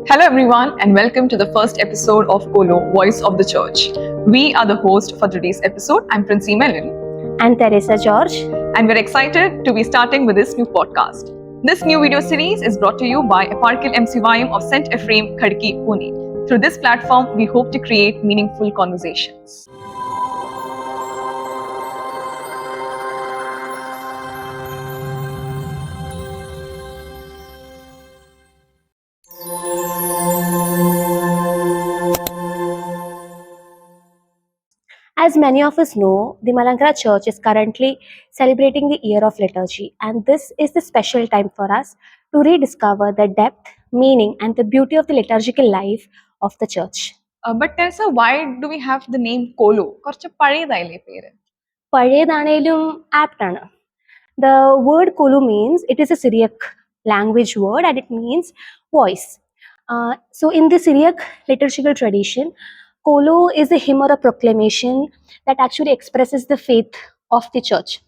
Hello everyone and welcome to the first episode of Qolo, Voice of the Church. We are the host for today's episode. I'm Princey Melon. And Teresa George. And we're excited to be starting with this new podcast. This new video series is brought to you by Eparchy of MCYM of St. Ephrem-Pune. Through this platform, we hope to create meaningful conversations. As many of us know, the Malankara Church is currently celebrating the year of liturgy, and this is the special time for us to rediscover the depth, meaning, and the beauty of the liturgical life of the church. But Teresa, why do we have the name Qolo? കുറച്ച് പഴയതായില്ലേ പേര്? പഴയതാണേലും apt ആണ്. The word Qolo means, it is a Syriac language word and it means voice. So in the Syriac liturgical tradition, Qolo is a hymn or a proclamation that actually expresses the faith of the church.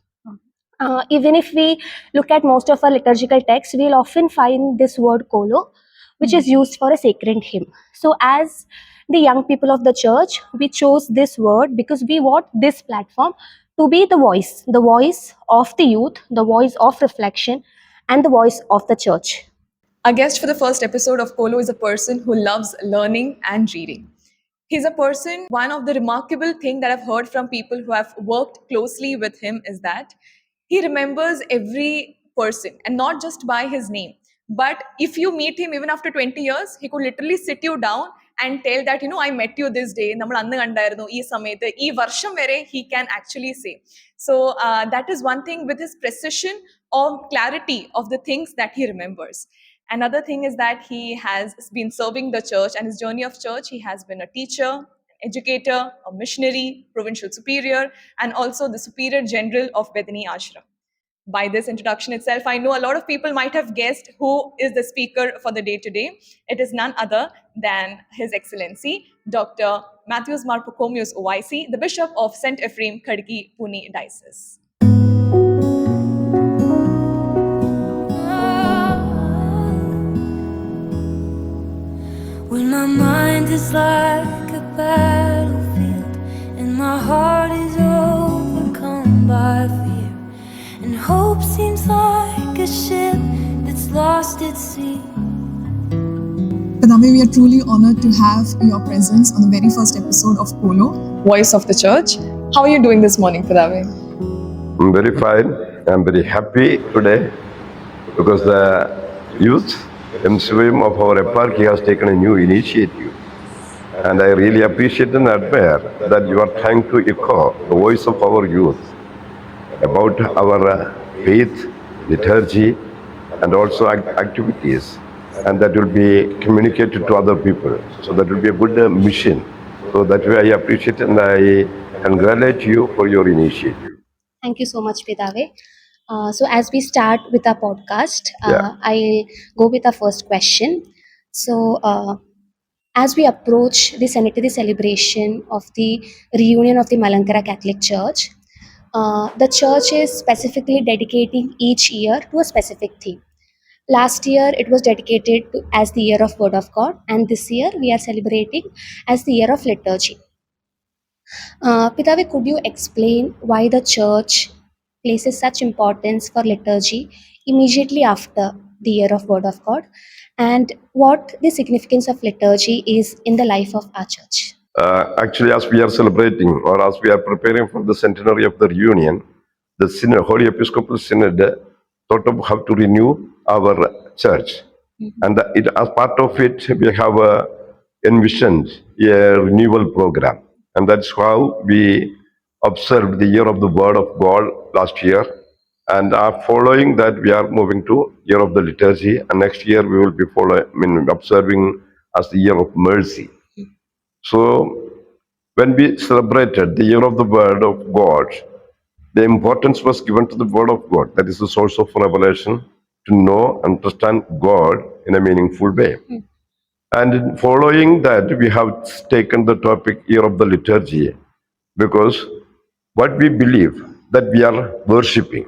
Even if we look at most of our liturgical texts, we'll often find this word Qolo, which is used for a sacred hymn. So as the young people of the church, we chose this word because we want this platform to be the voice of the youth, the voice of reflection, and the voice of the church. Our guest for the first episode of Qolo is a person who loves learning and reading. He's a person, one of the remarkable things that I've heard from people who have worked closely with him is that he remembers every person and not just by his name. But if you meet him even after 20 years, he could literally sit you down and tell that, I met you this day, he can actually say. So that is one thing with his precision or clarity of the things that he remembers. Another thing is that he has been serving the church and his journey of church. He has been a teacher, an educator, a missionary, provincial superior, and also the superior general of Bethany Ashram. By this introduction itself, I know a lot of people might have guessed who is the speaker for the day today. It is none other than His Excellency, Dr. Mathews Mar Pachomios OIC, the Bishop of St. Ephrem-Khadki-Pune Diocese. When my mind is like a battlefield and my heart is overcome by fear and hope seems like a ship that's lost at sea. Padave, we are truly honored to have your presence on the very first episode of Qolo, Voice of the Church. How are you doing this morning, Padave? I'm very fine. I'm very happy today because the youth MCYM of our eparchy has taken a new initiative. And I really appreciate and admire that you are trying to echo the voice of our youth about our faith, liturgy, and also activities. And that will be communicated to other people. So that will be a good mission. So that way I appreciate and I congratulate you for your initiative. Thank you so much, Pidave. So as we start with our podcast, I'll go with our first question. So as we approach the centenary celebration of the reunion of the Malankara Catholic Church, the church is specifically dedicating each year to a specific theme. Last year it was dedicated as the year of Word of God, and this year we are celebrating as the year of liturgy. Pidave, could you explain why the church places such importance for liturgy immediately after the year of Word of God, and what the significance of liturgy is in the life of our church? Actually, as we are celebrating or as we are preparing for the centenary of the reunion, the Synod, Holy Episcopal Synod thought of how to renew our church. And as part of it, we have envisioned a renewal program. And that's how we observed the year of the Word of God last year. And following that, we are moving to year of the liturgy. And next year, we will be observing as the year of mercy. So when we celebrated the year of the Word of God, the importance was given to the Word of God. That is the source of revelation, to know, understand God in a meaningful way. And following that, we have taken the topic year of the liturgy, because what we believe, that we are worshipping.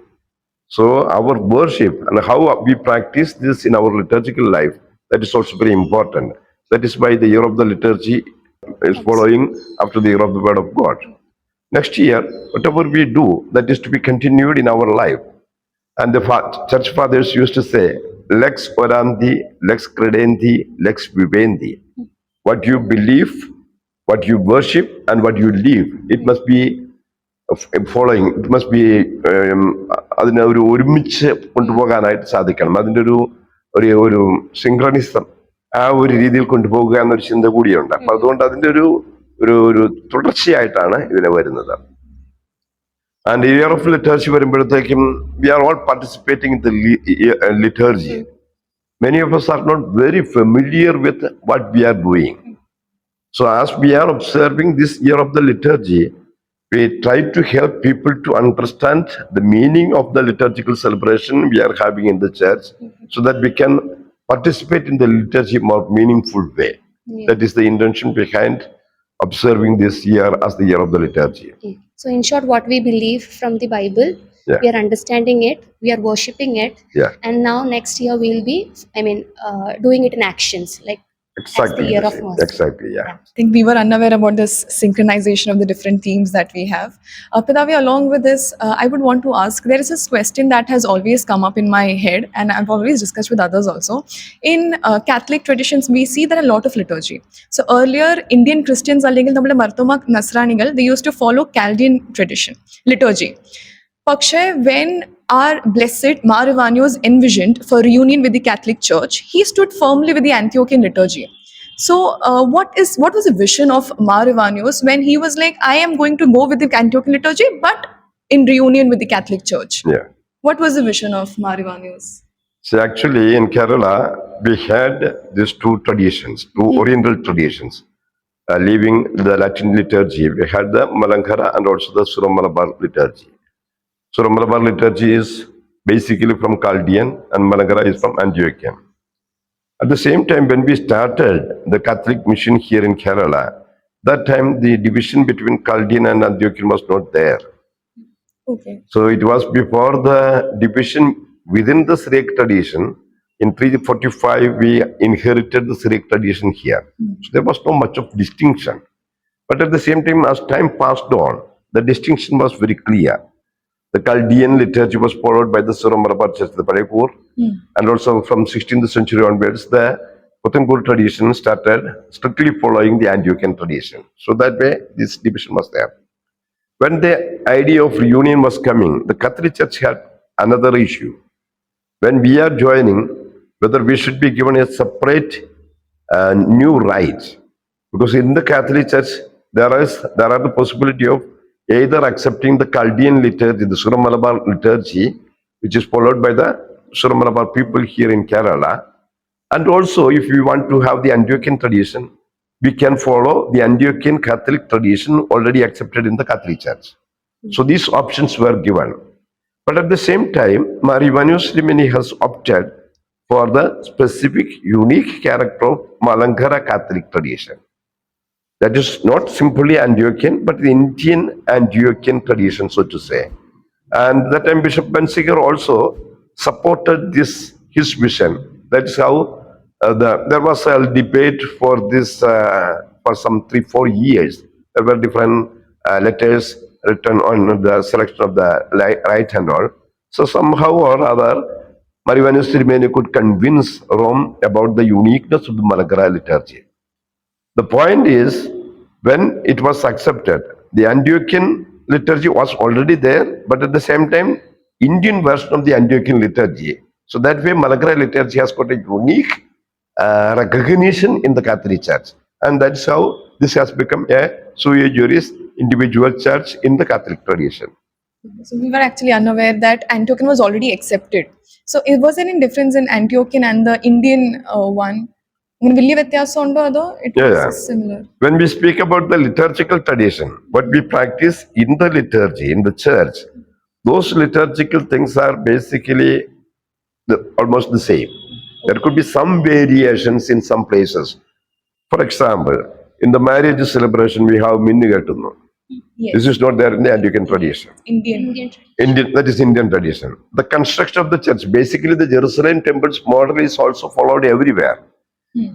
So our worship and how we practice this in our liturgical life, that is also very important. That is why the year of the liturgy is following after the year of the word of God. Next year, whatever we do, that is to be continued in our life. And the church fathers used to say, lex orandi, lex credendi, lex vivendi. What you believe, what you worship, and what you live, it must be following, it must be അതിനെ ഒരുമിച്ച് കൊണ്ടുപോകാനായിട്ട് സാധിക്കണം. അതിൻ്റെ ഒരു സിങ്ക്രണിസം ആ ഒരു രീതിയിൽ കൊണ്ടുപോകുക എന്നൊരു ചിന്ത കൂടിയുണ്ട്. അപ്പൊ അതുകൊണ്ട് അതിൻ്റെ ഒരു തുടർച്ചയായിട്ടാണ് ഇതിനെ വരുന്നത്. ആൻഡ് ഇയർ ഓഫ് ലിറ്റർജി വരുമ്പോഴത്തേക്കും we are all participating in the liturgy. Many of us are not very familiar with what we are doing. So as we are observing this year of the liturgy, we try to help people to understand the meaning of the liturgical celebration we are having in the church, so that we can participate in the liturgy more meaningful way. That is the intention behind observing this year as the year of the liturgy. So in short, what we believe from the Bible, we are understanding it, we are worshipping it, and now next year we'll be, doing it in actions, like Exactly. the year of mercy. Exactly, yeah. I think we were unaware about this synchronization of the different themes that we have. Pidavi, along with this, I would want to ask, there is this question that has always come up in my head, and I've always discussed with others also. In Catholic traditions, we see there are a lot of liturgy. So earlier, Indian Christians, they used to follow Chaldean tradition, liturgy. Pakshay, when our blessed Mar Pachomios envisioned for reunion with the Catholic Church, he stood firmly with the Antiochian liturgy. So, what was the vision of Mar Pachomios when he was like, I am going to go with the Antiochian liturgy, but in reunion with the Catholic Church? Yeah. What was the vision of Mar Pachomios? So actually in Kerala, we had these two traditions, two Oriental traditions. Leaving the Latin liturgy, we had the Malankara and also the Suramalabar liturgy. Suramalabar liturgy is basically from Chaldean and Malankara is from Antiochian. At the same time, when we started the Catholic mission here in Kerala, that time the division between Chaldean and Antiochian was not there. Okay. So it was before the division within the Syriac tradition. In 345, we inherited the Syriac tradition here. So there was not much of distinction. But at the same time, as time passed on, the distinction was very clear. The Chaldean liturgy was followed by the Suramalabar Church, the Paraipur, and also from 16th century onwards, the Putangur tradition started strictly following the Antiochian tradition. So that way, this division was there. When the idea of reunion was coming, the Catholic Church had another issue. When we are joining, whether we should be given a separate new rite, because in the Catholic Church, there are the possibility of either accepting the Chaldean liturgy, the Suramalabar liturgy, which is followed by the Suramalabar people here in Kerala, and also if we want to have the Antiochian tradition, we can follow the Antiochian Catholic tradition already accepted in the Catholic Church. So these options were given. But at the same time, Mar Pachomios has opted for the specific, unique character of Malankara Catholic tradition. That is not simply Antiochian, but the Indian Antiochian tradition, so to say. And that time Bishop Bensiger also supported his vision. That is how there was a debate for this for some 3-4 years. There were different letters written on the selection of the rite and all. So somehow or other, Mar Pachomios could convince Rome about the uniqueness of the Malankara liturgy. The point is, when it was accepted, the Antiochian liturgy was already there, but at the same time, Indian version of the Antiochian liturgy. So that way, Malankara liturgy has got a unique recognition in the Catholic Church. And that's how this has become a sui juris individual church in the Catholic tradition. So we were actually unaware that Antiochian was already accepted. So was there any difference in Antiochian and the Indian one? It was similar. When we speak about the liturgical tradition, what we practice in the liturgy, in the church, those liturgical things are basically almost the same. There could be some variations in some places. For example, in the marriage celebration, we have Minnigatunu. Yes. This is not there in the Anglican tradition. Indian. That is Indian tradition. The construction of the church, basically the Jerusalem temple's model is also followed everywhere.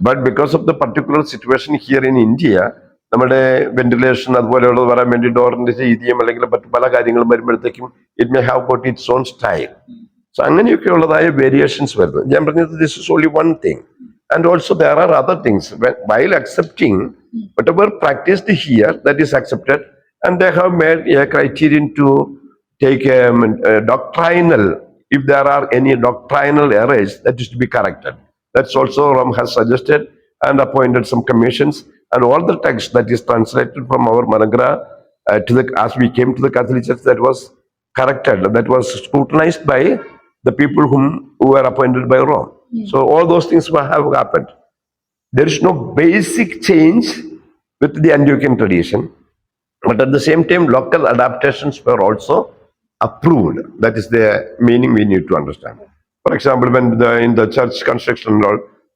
But because of the particular situation here in India, നമ്മുടെ ventilation അതുപോലെയുള്ളത് വരാൻ വേണ്ടി ഡോറിന്റെ രീതിയും അല്ലെങ്കിൽ മറ്റു പല കാര്യങ്ങളും വരുമ്പോഴത്തേക്കും it may have got it's own style. So അങ്ങനെയൊക്കെ ഉള്ളതായ വേരിയേഷൻസ് വരുന്നത്. ഞാൻ പറഞ്ഞത് this is only one thing. And also there are other things. While accepting whatever practiced here, that is accepted, and they have made a criterion to take a doctrinal, if there are any doctrinal errors, that is to be corrected. That's also Ram has suggested and appointed some commissions, and all the text that is translated from our Malankara as we came to the Catholic Church, that was corrected, that was scrutinized by the people who were appointed by Rome. So all those things have happened. There is no basic change with the Anglican tradition, but at the same time, local adaptations were also approved. That is the meaning we need to understand. For example, when in the church construction,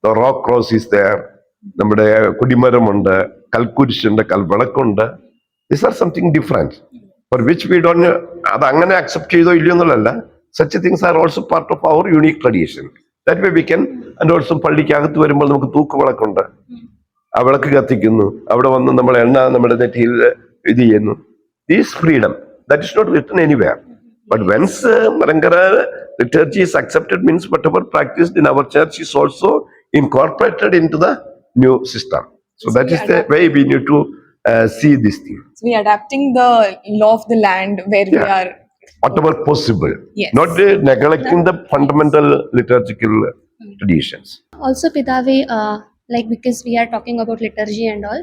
the rock cross is there, നമ്മുടെ കുടിമരമുണ്ട്, കൽക്കുരിശുണ്ട്, കൽവിളക്കുണ്ട്. These are something different, for which we don't. അത് അങ്ങനെ accept ചെയ്തോ ഇല്ലയോ എന്നുള്ളതല്ല. Such things are also part of our unique tradition. That way we can, and also പള്ളിക്കകത്ത് വരുമ്പോൾ നമുക്ക് തൂക്കുവിളക്കുണ്ട്, ആ വിളക്ക് കത്തിക്കുന്നു, അവിടെ വന്ന് നമ്മൾ എണ്ണ നമ്മുടെ നെറ്റിയിൽ ഇത് ചെയ്യുന്നു. This freedom, that is not written anywhere. But once Malankara liturgy is accepted, means whatever practiced in our church is also incorporated into the new system. So that is the way we need to see this thing. So we are adapting the law of the land where we are. Whatever possible. Yes. Not neglecting the fundamental liturgical traditions. Also, Pidave, like because we are talking about liturgy and all,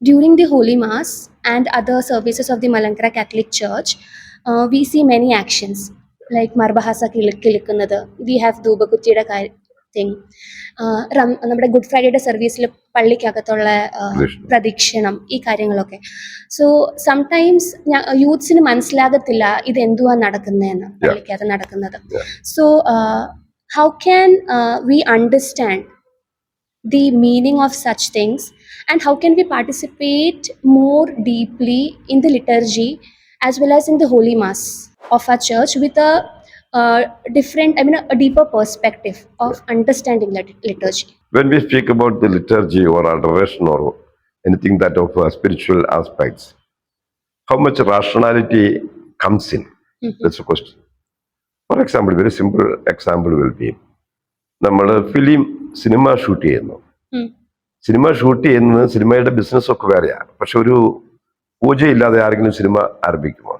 during the Holy Mass and other services of the Malankara Catholic Church, we see many actions like Marbahasa Kilikkunathu. We have Doobakuttiyude thing. നമ്മുടെ good ഫ്രൈഡേയുടെ സർവീസിൽ പള്ളിക്കകത്തുള്ള പ്രദക്ഷിണം, ഈ കാര്യങ്ങളൊക്കെ. So sometimes യൂത്ത്സിന് മനസ്സിലാകത്തില്ല ഇത് എന്തുവാ നടക്കുന്നതെന്ന്, പള്ളിക്കകത്ത് നടക്കുന്നത്. So how can we understand the meaning of such things, and how can we participate more deeply in the liturgy as well as in the Holy Mass of our church with a different, a deeper perspective of understanding liturgy? When we speak about the liturgy or adoration or anything that of spiritual aspects, how much rationality comes in? That's a question. For example, very simple example will be, നമ്മൾ cinema shoot ചെയ്യുന്നു. Cinema shoot ചെയ്യുന്നത് സിനിമയുടെ business ഒക്കെ വേറെയാണ്. പക്ഷെ ഒരു പൂജയില്ലാതെ ആരെങ്കിലും cinema ആരംഭിക്കുമോ?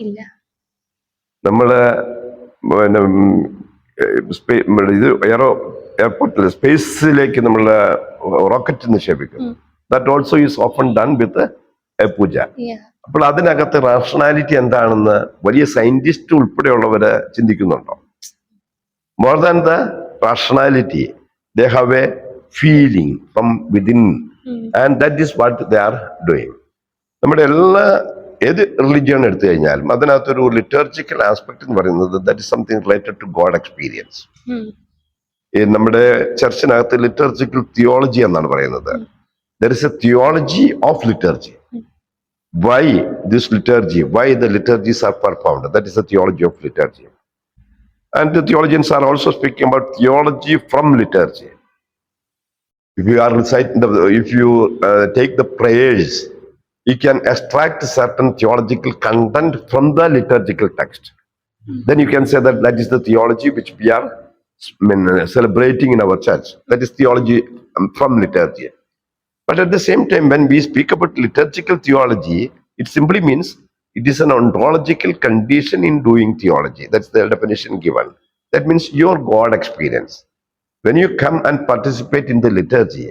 നമ്മള് ഇത് എയർപോർട്ടിൽ സ്പേസിലേക്ക് നമ്മള് റോക്കറ്റ് നിക്ഷേപിക്കും. That also is often done with a puja. അപ്പോൾ അതിനകത്ത് റാഷണാലിറ്റി എന്താണെന്ന് വലിയ സയന്റിസ്റ്റ് ഉൾപ്പെടെയുള്ളവര് ചിന്തിക്കുന്നുണ്ടോ? More than the rationality, they have a feeling from within, and that is what they are doing. നമ്മുടെ എല്ലാ ഏത് റിലിജിയൻ എടുത്തു കഴിഞ്ഞാലും അതിനകത്തൊരു ലിറ്റർജിക്കൽ ആസ്പെക്ട് എന്ന് പറയുന്നത് that is something related to God experience. നമ്മുടെ ചർച്ചിനകത്ത് ലിറ്റർജിക്കൽ തിയോളജി എന്നാണ് പറയുന്നത്. There is a theology of liturgy. Why this liturgy? Why the liturgies are performed? That is the theology of liturgy. And the theologians are also speaking about theology from liturgy. If you are reciting, if you take the prayers, you can extract certain theological content from the liturgical text. Then you can say that that is the theology which we are celebrating in our church. That is theology from liturgy. But at the same time, when we speak about liturgical theology, it simply means it is an ontological condition in doing theology. That's the definition given. That means your God experience. When you come and participate in the liturgy,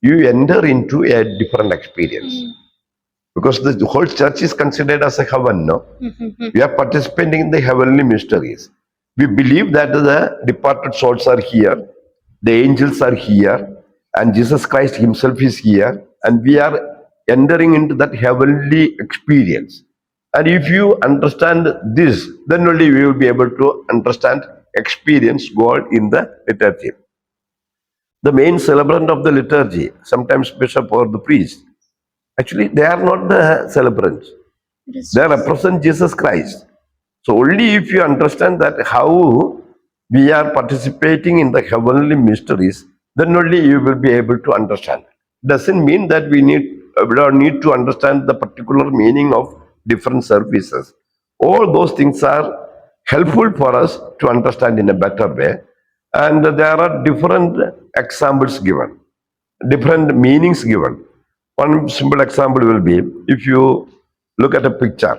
you enter into a different experience. Because the whole church is considered as a heaven, no? We are participating in the heavenly mysteries. We believe that the departed souls are here, the angels are here, and Jesus Christ himself is here, and we are entering into that heavenly experience. And if you understand this, then only we will be able to understand, experience God in the liturgy. The main celebrant of the liturgy, sometimes bishop or the priest, Actually, they are not the celebrants. They represent Jesus Christ. So only if you understand that how we are participating in the heavenly mysteries, then only you will be able to understand. Doesn't mean that we don't need to understand the particular meaning of different services. All those things are helpful for us to understand in a better way. And there are different examples given, different meanings given. One simple example will be, if you look at a picture,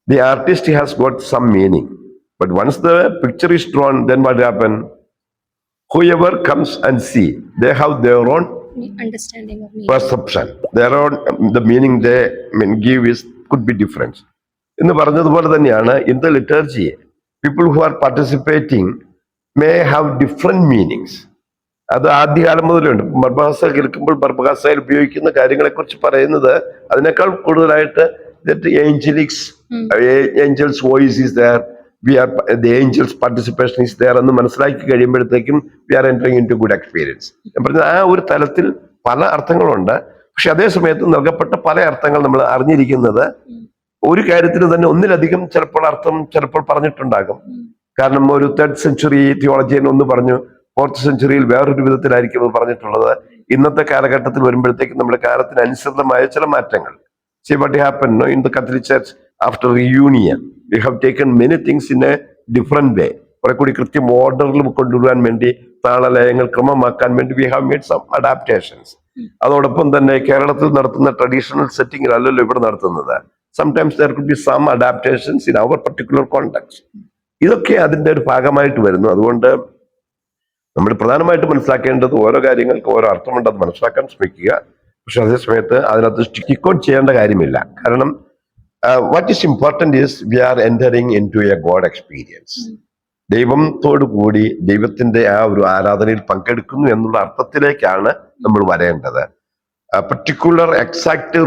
the artist has got some meaning. But once the picture is drawn, then what happens? Whoever comes and see, they have their own Understanding of meaning. perception. Their own, the meaning they give is could be different. എന്ന് പറഞ്ഞതുപോലെ തന്നെയാണ് in the liturgy, people who are participating may have different meanings. അത് ആദ്യകാലം മുതലുണ്ട്. ബർബാസ കേൾക്കുമ്പോൾ ബർബാസയിൽ ഉപയോഗിക്കുന്ന കാര്യങ്ങളെക്കുറിച്ച് പറയുന്നത് അതിനേക്കാൾ കൂടുതലായിട്ട് angels voice is there, the angels participation is there എന്ന് മനസ്സിലാക്കി കഴിയുമ്പോഴത്തേക്കും we are entering into good experience. ഞാൻ പറഞ്ഞത് ആ ഒരു തലത്തിൽ പല അർത്ഥങ്ങളുണ്ട്. പക്ഷെ അതേ സമയത്ത് നൽകപ്പെട്ട പല അർത്ഥങ്ങൾ നമ്മൾ അറിഞ്ഞിരിക്കുന്നത് ഒരു കാര്യത്തിന് തന്നെ ഒന്നിലധികം ചിലപ്പോൾ അർത്ഥം ചിലപ്പോൾ പറഞ്ഞിട്ടുണ്ടാകും. കാരണം ഒരു 3rd century തിയോളജിയൻ ഒന്ന് പറഞ്ഞു, 4th century വേറൊരു വിധത്തിലായിരിക്കും അത് പറഞ്ഞിട്ടുള്ളത്. ഇന്നത്തെ കാലഘട്ടത്തിൽ വരുമ്പോഴത്തേക്കും നമ്മുടെ കാലത്തിന് അനുസൃതമായ ചില മാറ്റങ്ങൾ. See what happened, no? In the Catholic Church after reunion, we have taken many things in a different way. കുറെ കൂടി കൃത്യം ഓർഡറിൽ കൊണ്ടുവരാൻ വേണ്ടി, താളലയങ്ങൾ ക്രമമാക്കാൻ വേണ്ടി we have made some adaptations. അതോടൊപ്പം തന്നെ കേരളത്തിൽ നടത്തുന്ന ട്രഡീഷണൽ സെറ്റിംഗിലല്ലല്ലോ ഇവിടെ നടത്തുന്നത്. Sometimes there could be some adaptations in our particular context. ഇതൊക്കെ അതിൻ്റെ ഒരു ഭാഗമായിട്ട് വരുന്നു. അതുകൊണ്ട് നമ്മൾ പ്രധാനമായിട്ട് മനസ്സിലാക്കേണ്ടത് ഓരോ കാര്യങ്ങൾക്ക് ഓരോ അർത്ഥമുണ്ട്, അത് മനസ്സിലാക്കാൻ ശ്രമിക്കുക. പക്ഷെ അതേ സമയത്ത് അതിനകത്ത് സ്റ്റിക്ക് ഔട്ട് ചെയ്യേണ്ട കാര്യമില്ല. കാരണം what is important is we are entering in to a God experience. ദൈവത്തോടു കൂടി ദൈവത്തിന്റെ ആ ഒരു ആരാധനയിൽ പങ്കെടുക്കുന്നു എന്നുള്ള അർത്ഥത്തിലേക്കാണ് നമ്മൾ വരേണ്ടത്. പർട്ടിക്കുലർ എക്സാക്ട്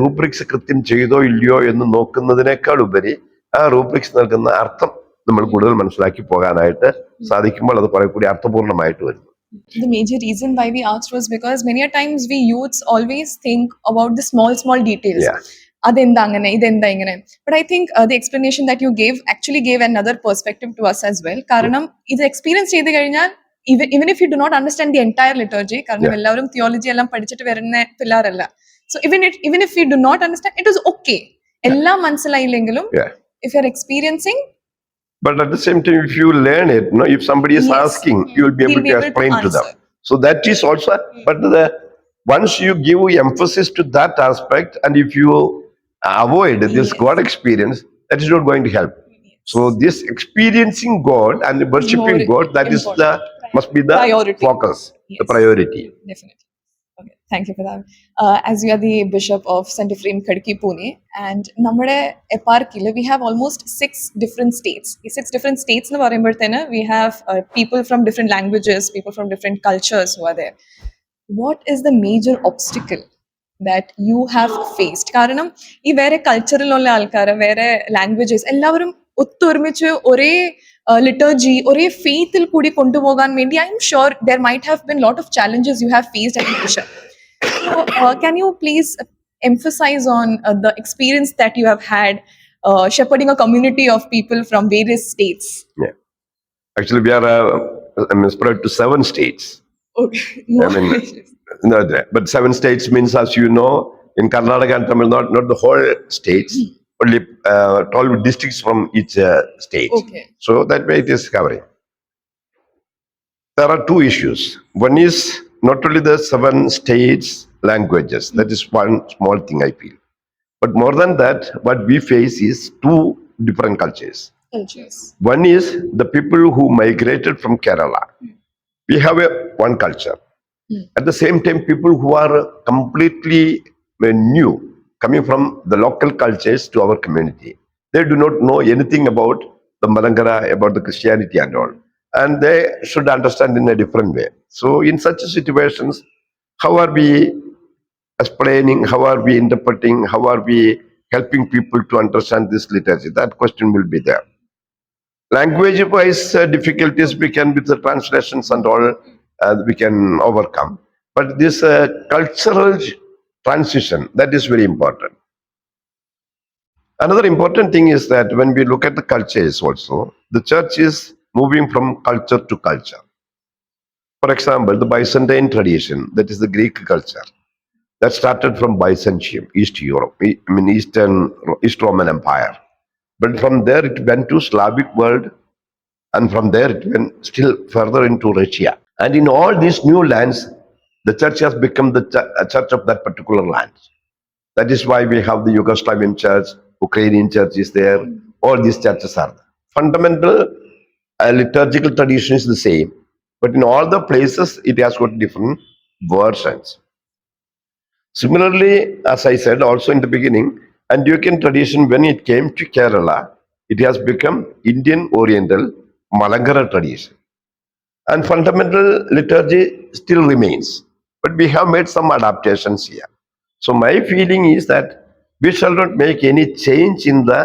റൂബ്രിക്സ് കൃത്യം ചെയ്തോ ഇല്ലയോ എന്ന് നോക്കുന്നതിനേക്കാൾ ഉപരി ആ റൂബ്രിക്സ് നൽകുന്ന അർത്ഥം നമ്മൾ കൂടുതൽ മനസ്സിലാക്കി പോകാനായിട്ട് സാധിക്കുമ്പോൾ അത് കുറെ കൂടി അർത്ഥപൂർണമായിട്ട് വരുന്നു. The major reason why we asked was because many a times we youths always think about the small details. Yeah. Adenda angane, idenda ingane. But I think the explanation that you gave actually gave another perspective to us as well. Karanam, ഇത് experience ചെയ്ത് കഴിഞ്ഞാൽ even if you do not understand the entire liturgy, കാരണം എല്ലാവരും theology എല്ലാം പഠിച്ചിട്ട് വരുന്ന പിള്ളേരല്ല. So even if you do not understand, it is okay. എല്ലാം മനസ്സിലായില്ലെങ്കിലും if you are experiencing. But at the same time, if you learn it, no, if somebody is asking, you will be able to explain to them. So that is also, but once you give emphasis to that aspect, and if you avoid this God experience, that is not going to help. So this experiencing God and worshipping God, that is must be the priority. Focus, the priority. Definitely. Okay, thank you for that. As you are the Bishop of St. Ephrem-Pune, and നമ്മുടെ എപ്പാർക്കിയിൽ we have almost 6 different states. ഈ 6 different states എന്ന് പറയുമ്പോഴത്തേന് we have people from different languages, people from different cultures who are there. What is the major obstacle that you have faced? കാരണം ഈ വേറെ കൾച്ചറിലുള്ള ആൾക്കാർ, വേറെ languages എല്ലാവരും ഒത്തൊരുമിച്ച് ഒരേ liturgy, ഒരേ ഫെയ്ത്തിൽ കൂടി കൊണ്ടുപോകാൻ വേണ്ടി I am sure there might have been lot of challenges you have faced as a bishop. So can you please emphasize on the experience that you have had shepherding a community of people from various states? Yeah. Actually, we are spread to 7 states. Okay. No. No, but 7 states means, as you know, in Karnataka and Tamil Nadu, not the whole states, only 12 districts from each state. Okay. So that way it is covering. There are 2 issues. One is not only the 7 states languages, that is one small thing I feel. But more than that, what we face is 2 different cultures. One is the people who migrated from Kerala. We have one culture. At the same time, people who are completely new, coming from the local cultures to our community. They do not know anything about the Malankara, about the Christianity and all. And they should understand in a different way. So in such situations, how are we explaining, how are we interpreting, how are we helping people to understand this liturgy? That question will be there. Language-wise difficulties we can, with the translations and all, we can overcome. But this cultural transition. That is very important. Another important thing is that when we look at the cultures also, the church is moving from culture to culture. For example, the Byzantine tradition, that is the Greek culture, that started from Byzantium, East Europe, East Roman Empire. But from there it went to Slavic world, and from there it went still further into Russia. And in all these new lands, the church has become the church of that particular land. That is why we have the Yugoslavian church, Ukrainian church is there, all these churches are there. Fundamental liturgical tradition is the same, but in all the places it has got different versions. Similarly, as I said also in the beginning, Antiochian tradition, when it came to Kerala, it has become Indian Oriental Malankara tradition. And fundamental liturgy still remains, but we have made some adaptations here. So my feeling is that we shall not make any change in the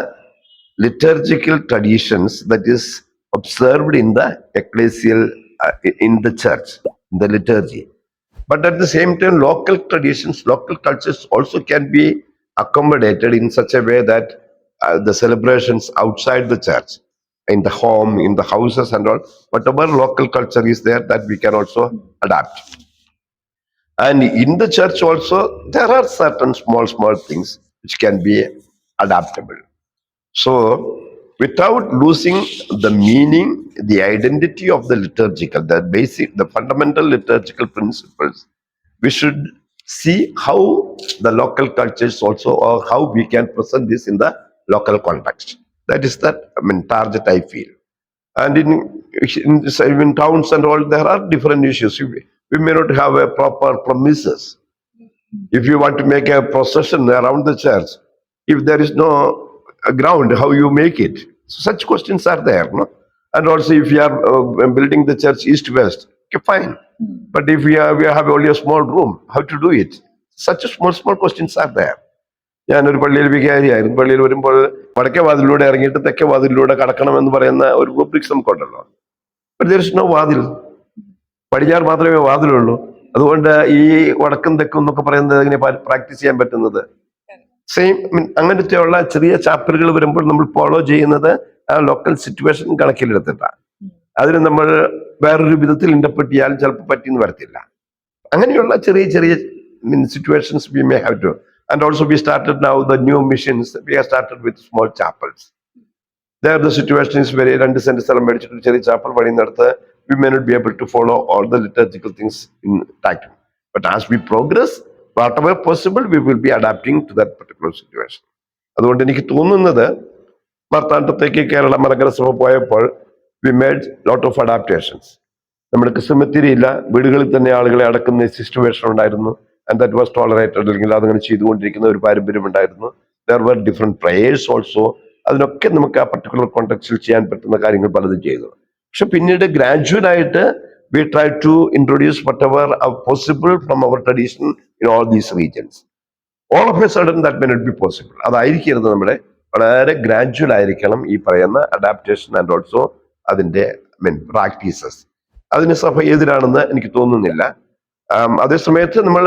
liturgical traditions that is observed in the ecclesial, in the church, in the liturgy. But at the same time, local traditions, local cultures also can be accommodated in such a way that the celebrations outside the church, in the home, in the houses and all, whatever local culture is there, that we can also adapt. And in the church also, there are certain small things which can be adaptable. So, without losing the meaning, the identity of the liturgical, the basic, the fundamental liturgical principles, we should see how the local cultures also, or how we can present this in the local context. That is the target I feel. And in towns and all, there are different issues. We may not have a proper premises. If you want to make a procession around the church, if there is no ground, how you make it? Such questions are there. No? And also, if you are building the church east-west, okay, fine. But if we have only a small room, how to do it? Such a small questions are there. ഞാനൊരു പള്ളിയിൽ വികാരിയായിരുന്നു. പള്ളിയിൽ വരുമ്പോൾ വടക്കേ വാതിലൂടെ ഇറങ്ങിയിട്ട് തെക്കേ വാതിലൂടെ കടക്കണമെന്ന് പറയുന്ന ഒരു റൂബ്രിക്സ് നമുക്കുണ്ടല്ലോ. ബട്ട് ദർ ഇസ് നോ വാതിൽ. പടിഞ്ഞാറ് മാത്രമേ വാതിലുള്ളൂ. അതുകൊണ്ട് ഈ വടക്കും തെക്കും എന്നൊക്കെ പറയുന്നത് എങ്ങനെ പ്രാക്ടീസ് ചെയ്യാൻ പറ്റുന്നത്? സെയിം അങ്ങനത്തെയുള്ള ചെറിയ ചാപ്റ്ററുകൾ വരുമ്പോൾ നമ്മൾ ഫോളോ ചെയ്യുന്നത് ആ ലോക്കൽ സിറ്റുവേഷൻ കണക്കിലെടുത്തിട്ടാണ്. അതിന് നമ്മൾ വേറൊരു വിധത്തിൽ ഇന്റർപ്രറ്റ് ചെയ്യാൻ ചിലപ്പോൾ പറ്റിയെന്ന് വരത്തില്ല. അങ്ങനെയുള്ള ചെറിയ situations we may have to. And also we started now the new missions. We have started with small chapels. There the situation is very 2 cent സ്ഥലം മേടിച്ചിട്ട് ചെറിയ chapel പണിയുന്നിടത്ത് we may not be able to follow all the liturgical things intact. But as we progress, whatever possible, we will be adapting to that particular situation. അതുകൊണ്ട് എനിക്ക് തോന്നുന്നത് മാർത്താണ്ഡത്തേക്ക് കേരള മലങ്കര സഭ പോയപ്പോൾ we made lot of adaptations. നമ്മുടെ ക്രിസ്തുമത്തിരി ഇല്ല, വീടുകളിൽ തന്നെ ആളുകളെ അടക്കുന്ന സിറ്റുവേഷൻ ഉണ്ടായിരുന്നു. ആൻഡ് ദാറ്റ് വാസ് ടോളറേറ്റഡ്, അല്ലെങ്കിൽ അതങ്ങനെ ചെയ്തുകൊണ്ടിരിക്കുന്ന ഒരു പാരമ്പര്യം ഉണ്ടായിരുന്നു. There were different prayers also. അതിനൊക്കെ നമുക്ക് ആ പർട്ടിക്കുലർ കോണ്ടെക്സ്റ്റിൽ ചെയ്യാൻ പറ്റുന്ന കാര്യങ്ങൾ പലതും ചെയ്തു. പക്ഷെ പിന്നീട് ഗ്രാജുവലായിട്ട് we try to introduce whatever possible from our tradition in all these regions. All of a sudden that may not be possible. അതായിരിക്കരുത്, നമ്മുടെ വളരെ ഗ്രാജുവൽ ആയിരിക്കണം ഈ പറയുന്ന അഡാപ്റ്റേഷൻ ആൻഡ് ഓൾസോ അതിന്റെ പ്രാക്ടീസസ്. അതിന് സഭ എതിരാണെന്ന് എനിക്ക് തോന്നുന്നില്ല. അതേസമയത്ത് നമ്മൾ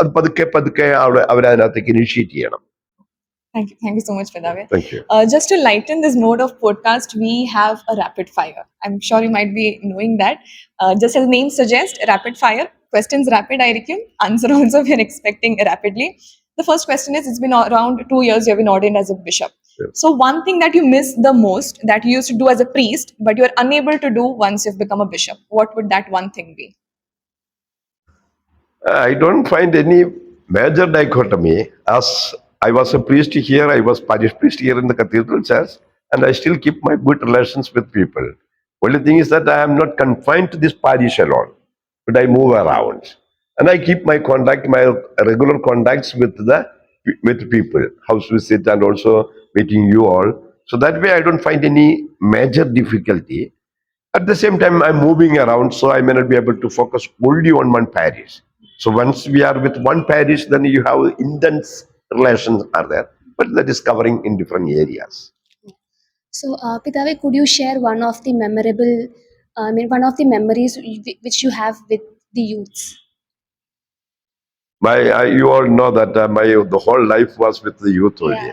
അത് പതുക്കെ അവരതിനകത്തേക്ക് ഇനിഷ്യേറ്റ് ചെയ്യണം. Thank you so much, Vedavya. Thank you. Just to lighten this mode of podcast, we have a rapid fire. I'm sure you might be knowing that. Just as the name suggests, rapid fire. Questions rapid ആയിരിക്കും. Answer also we are expecting rapidly. The first question is, it's been around 2 years you have been ordained as a bishop. Yes. So one thing that you miss the most that you used to do as a priest, but you are unable to do once you've become a bishop, what would that one thing be? I don't find any major dichotomy. As I was a priest here, I was parish priest here in the cathedral church, and I still keep my good relations with people. Only thing is that I am not confined to this parish alone, but I move around. And I keep my regular contacts with people, house visit and also meeting you all. So that way I don't find any major difficulty. At the same time, I'm moving around, so I may not be able to focus only on one parish. So once we are with one parish, then you have intense relations are there, but that is covering in different areas. So, Pitave, could you share one of the one of the memories which you have with the youths? You all know that the whole life was with the youth only. Yeah.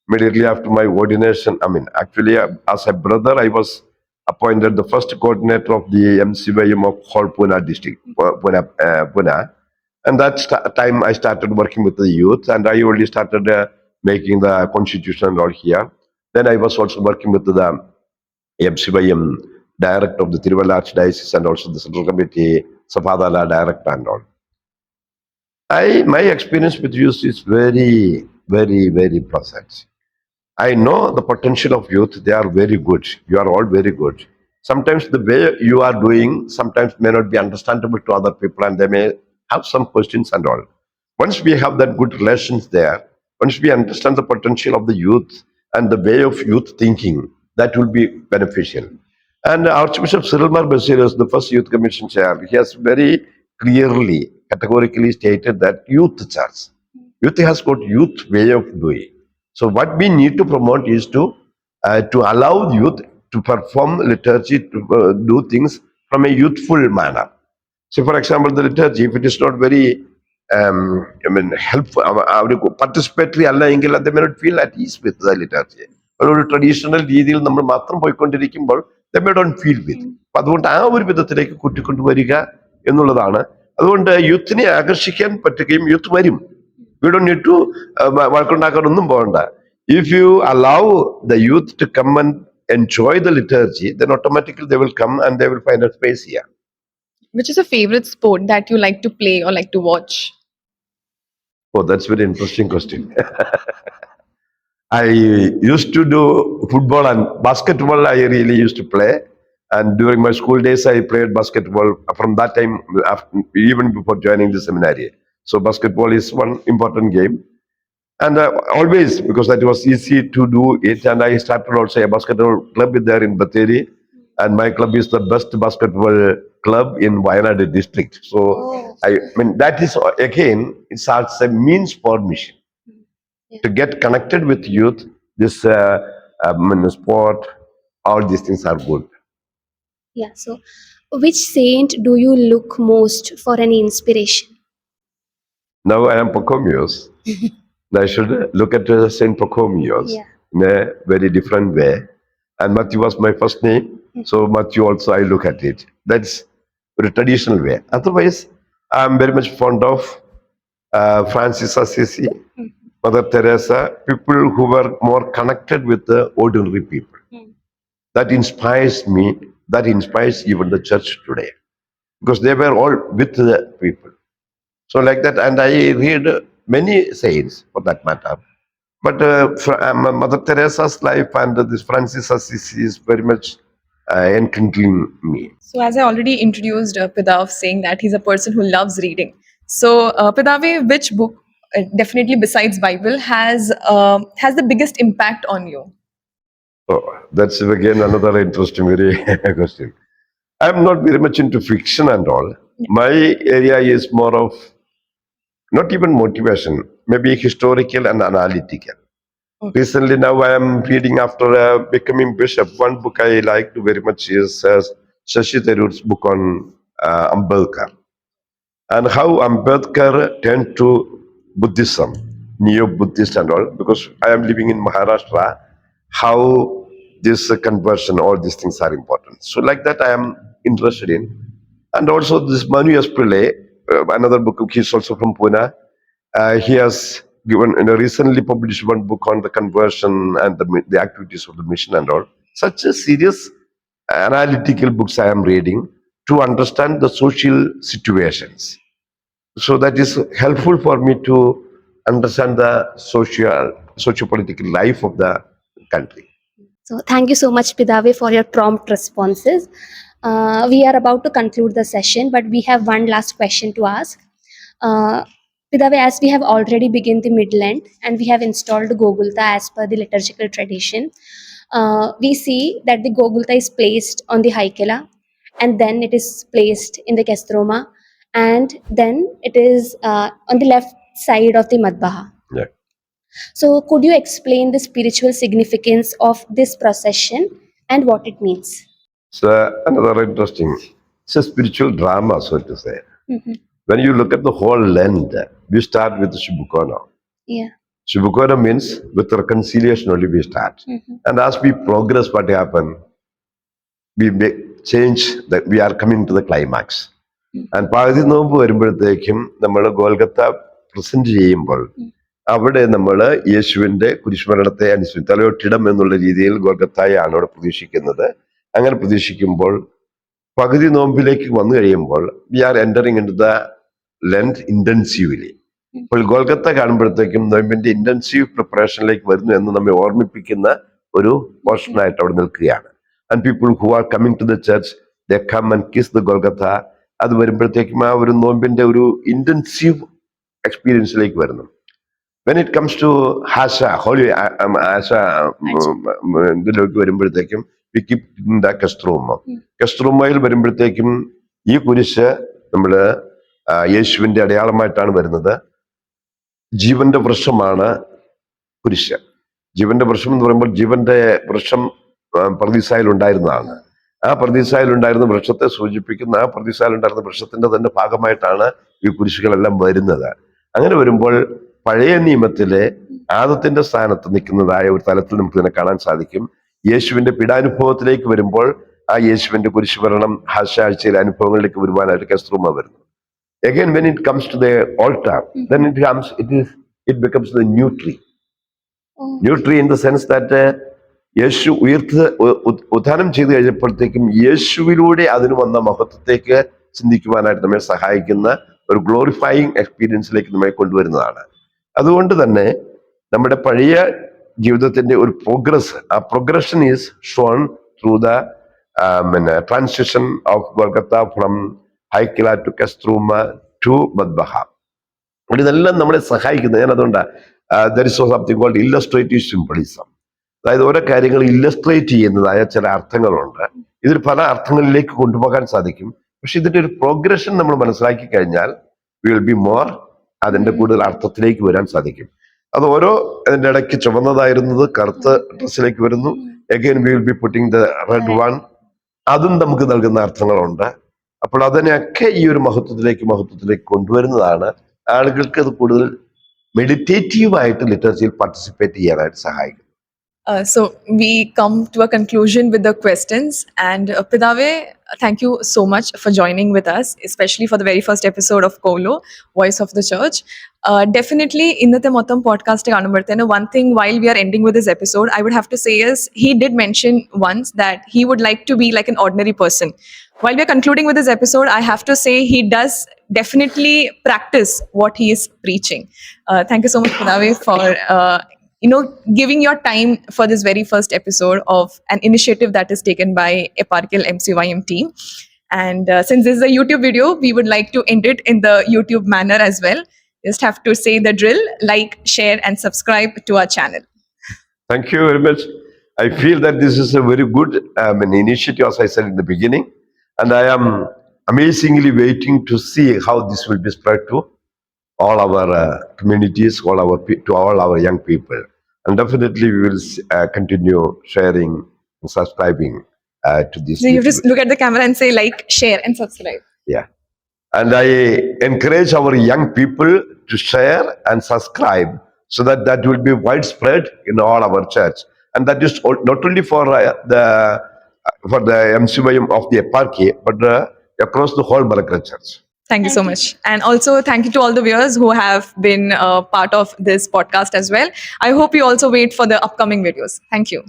Immediately after my ordination, actually, as a brother, I was appointed the first coordinator of the MCYM of whole Pune district, Pune. And that time I started working with the youth, and I only started making the constitution and all here. Then I was also working with the MCYM director of the Tiruvalla Archdiocese and also the Central Committee, Sapadala director and all. My experience with youth is very, very, very pleasant. I know the potential of youth. They are very good. You are all very good. Sometimes the way you are doing sometimes may not be understandable to other people, and they may have some questions and all. Once we have that good relations there, once we understand the potential of the youth and the way of youth thinking, that will be beneficial. And Archbishop Cyril Mar Pachomios, the first youth commission chair, he has very clearly, categorically stated that youth church, youth has got youth way of doing. So what we need to promote is to allow youth to perform liturgy, to do things from a youthful manner. So, for example, the liturgy, if it is not very helpful, participatory, they may not feel at ease with the liturgy. ഒരു traditional രീതിയിൽ നമ്മൾ മാത്രം പോയിക്കൊണ്ടിരിക്കുമ്പോൾ they may not feel with. അപ്പൊ അതുകൊണ്ട് ആ ഒരു വിധത്തിലേക്ക് കൂട്ടിക്കൊണ്ടുവരിക എന്നുള്ളതാണ്. അതുകൊണ്ട് യൂത്തിനെ ആകർഷിക്കാൻ പറ്റുകയും യൂത്ത് വരും. We don't need to വഴക്കുണ്ടാക്കാനൊന്നും പോകണ്ട. If you allow the youth to come and enjoy the liturgy, then automatically they will come and they will find a space here. Which is a favorite sport that you like to play or like to watch? Oh, that's a very interesting question. I used to do football and basketball. I really used to play, and during my school days, I played basketball. From that time, even before joining the seminary, so basketball is one important game, and always because that was easy to do it. And I started also a basketball club there in Batheri, and my club is the best basketball club in Wayanad district. So that is again, it's as a means for mission. To get connected with youth, this sport, all these things are good. Yeah. So, which saint do you look most for any inspiration? Now I am Pachomios. I should look at Saint Pachomios in a very different way. And Matthew was my first name, so Matthew also I look at it. That's a traditional way. Otherwise, I am very much fond of Francis Assisi, Mother Teresa, people who were more connected with the ordinary people. That inspires me, that inspires even the church today. Because they were all with the people. So like that, and I read many saints for that matter. But Mother Teresa's life and this Francis Assisi is very much enkindling me. So as I already introduced Pidav saying that he's a person who loves reading. So Pidave, which book, definitely besides Bible, has the biggest impact on you? Oh, that's again another interesting very question. I'm not very much into fiction and all. My area is more of not even motivation, maybe historical and analytical. Recently now I am reading after becoming bishop. One book I liked very much is Shashi Tharoor's book on Ambedkar. And how Ambedkar turned to Buddhism, Neo-Buddhist and all, because I am living in Maharashtra, how this conversion, all these things are important. So like that I am interested in. And also this Mathews Mar, another book, he's also from Pune. He has given recently published one book on the conversion and the activities of the mission and all. Such a serious analytical books I am reading to understand the social situations. So that is helpful for me to understand the socio-political life of the country. So, thank you so much, Pidave, for your prompt responses. We are about to conclude the session, but we have one last question to ask. Pidave, as we have already begun the mid-Lent and we have installed Gogulta as per the liturgical tradition, we see that the Gogulta is placed on the Haikala, and then it is placed in the Kestroma, and then it is on the left side of the Madbaha. Yeah. So, could you explain the spiritual significance of this procession and what it means? So another interesting, it's a spiritual drama, so to say. When you look at the whole Lent, we start with Shubukona. Yeah. Shubukona means with reconciliation only we start. And as we progress, what happen? We make change that we are coming to the climax. And പകുതി നോമ്പ് വരുമ്പോഴത്തേക്കും നമ്മൾ ഗോൽഗത്ത present ചെയ്യുമ്പോൾ അവിടെ നമ്മൾ യേശുവിന്റെ കുരിശുമരണത്തെ അനുസരിച്ച് തലയൊട്ടിടം എന്നുള്ള രീതിയിൽ ഗോൽഗത്തായാണ് അവിടെ പ്രതീക്ഷിക്കുന്നത്. അങ്ങനെ പ്രതീക്ഷിക്കുമ്പോൾ പകുതി നോമ്പിലേക്ക് വന്നു കഴിയുമ്പോൾ we are entering into the Lent intensively. അപ്പോൾ ഗോൽഗത്ത കാണുമ്പോഴത്തേക്കും നോമ്പിന്റെ ഇന്റൻസീവ് പ്രിപ്പറേഷനിലേക്ക് വരുന്നു എന്ന് നമ്മെ ഓർമ്മിപ്പിക്കുന്ന ഒരു പോർഷനായിട്ട് അവിടെ നിൽക്കുകയാണ്. And people who are coming to the church they come and kiss the Golgotha. അത് വരുമ്പോഴത്തേക്കും ആ ഒരു നോമ്പിന്റെ ഒരു ഇന്റൻസീവ് എക്സ്പീരിയൻസിലേക്ക് വരുന്നു. വെൻ ഇറ്റ് കംസ് ടു ഹാഷ ഹോളി ആശ ഇതിലേക്ക് വരുമ്പോഴത്തേക്കും വി കീപ് ദ കസ്ത്രൂമ. കസ്ത്രൂമയിൽ വരുമ്പോഴത്തേക്കും ഈ കുരിശ് നമ്മള് യേശുവിന്റെ അടയാളമായിട്ടാണ് വരുന്നത്. ജീവന്റെ വൃക്ഷമാണ് കുരിശ്. ജീവന്റെ വൃക്ഷം എന്ന് പറയുമ്പോൾ ജീവന്റെ വൃക്ഷം പ്രതീസായിൽ ഉണ്ടായിരുന്നതാണ്. ആ പ്രതീസായിൽ ഉണ്ടായിരുന്ന വൃക്ഷത്തെ സൂചിപ്പിക്കുന്ന ആ പ്രതീസായിൽ ഉണ്ടായിരുന്ന വൃക്ഷത്തിന്റെ തന്നെ ഭാഗമായിട്ടാണ് ഈ കുരിശുകളെല്ലാം വരുന്നത്. അങ്ങനെ വരുമ്പോൾ പഴയ നിയമത്തിലെ ആദത്തിന്റെ സ്ഥാനത്ത് നിൽക്കുന്നതായ ഒരു തലത്തിൽ നമുക്ക് ഇതിനെ കാണാൻ സാധിക്കും. യേശുവിന്റെ പീഡാനുഭവത്തിലേക്ക് വരുമ്പോൾ ആ യേശുവിന്റെ കുരിശുമരണം ഹാസ്യാഴ്ചയിലെ അനുഭവങ്ങളിലേക്ക് വരുവാനായിട്ട് കസ്ത്രൂമ വരുന്നു. Again, when it comes to the altar, then it becomes the new tree. New tree in the sense that യേശു ഉത്ഥാനം ചെയ്തു കഴിഞ്ഞപ്പോഴത്തേക്കും യേശുവിലൂടെ അതിന് വന്ന മഹത്വത്തേക്ക് ചിന്തിക്കുവാനായിട്ട് നമ്മെ സഹായിക്കുന്ന ഒരു ഗ്ലോറിഫൈയിങ് എക്സ്പീരിയൻസിലേക്ക് നമ്മെ കൊണ്ടുവരുന്നതാണ്. അതുകൊണ്ട് തന്നെ നമ്മുടെ പഴയ ജീവിതത്തിന്റെ ഒരു പ്രോഗ്രസ്, ആ progression is shown through the transition of Golgotha from ഹൈക്കില ടു കസ്ത്രൂമ ടു മദ്ബഹ. ഇതെല്ലാം നമ്മളെ സഹായിക്കുന്നത്. ഞാൻ അതുകൊണ്ടാണ് there is something called illustrative symbolism. അതായത് ഓരോ കാര്യങ്ങൾ ഇല്ലസ്ട്രേറ്റ് ചെയ്യുന്നതായ ചില അർത്ഥങ്ങളുണ്ട്. ഇതിൽ പല അർത്ഥങ്ങളിലേക്ക് കൊണ്ടുപോകാൻ സാധിക്കും. പക്ഷെ ഇതിന്റെ ഒരു പ്രോഗ്രഷൻ നമ്മൾ മനസ്സിലാക്കി കഴിഞ്ഞാൽ വി വിൽ ബി മോർ അതിന്റെ കൂടുതൽ അർത്ഥത്തിലേക്ക് വരാൻ സാധിക്കും. അത് ഓരോ അതിന്റെ ഇടയ്ക്ക് ചുവന്നതായിരുന്നത് കറുത്ത ഡ്രസ്സിലേക്ക് വരുന്നു. Again we will be putting the red one. അതും നമുക്ക് നൽകുന്ന അർത്ഥങ്ങളുണ്ട്. അപ്പോൾ അതിനെയൊക്കെ ഈ ഒരു മഹത്വത്തിലേക്ക് കൊണ്ടുവരുന്നതാണ്. ആളുകൾക്ക് അത് കൂടുതൽ മെഡിറ്റേറ്റീവ് ആയിട്ട് ലിറ്ററേച്ചറിൽ പാർട്ടിസിപ്പേറ്റ് ചെയ്യാനായിട്ട് സഹായിക്കും. So we come to a conclusion with the questions, and Pidave, thank you so much for joining with us, especially for the very first episode of Qolo, Voice of the Church. Definitely innathe mottham podcast kanubarthenu one thing while we are ending with this episode I would have to say is he did mention once that he would like to be like an ordinary person. While we are concluding with this episode, I have to say he does definitely practice what he is preaching. Thank you so much, Pidave, for giving your time for this very first episode of an initiative that is taken by Eparchyal MCYM team. And since this is a YouTube video, we would like to end it in the YouTube manner as well. Just have to say the drill: like, share, and subscribe to our channel. Thank you very much. I feel that this is a very good initiative, as I said in the beginning, and I am amazingly waiting to see how this will be spread to all our communities, to all our young people. And definitely we will continue sharing and subscribing to this. So you just look at the camera and say like, share, and subscribe. Yeah. And I encourage our young people to share and subscribe so that will be widespread in all our church. And that is not only for the MCYM of the eparchy, but across the whole Malankara Church. Thank you so much. And also thank you to all the viewers who have been part of this podcast as well. I hope you also wait for the upcoming videos. Thank you.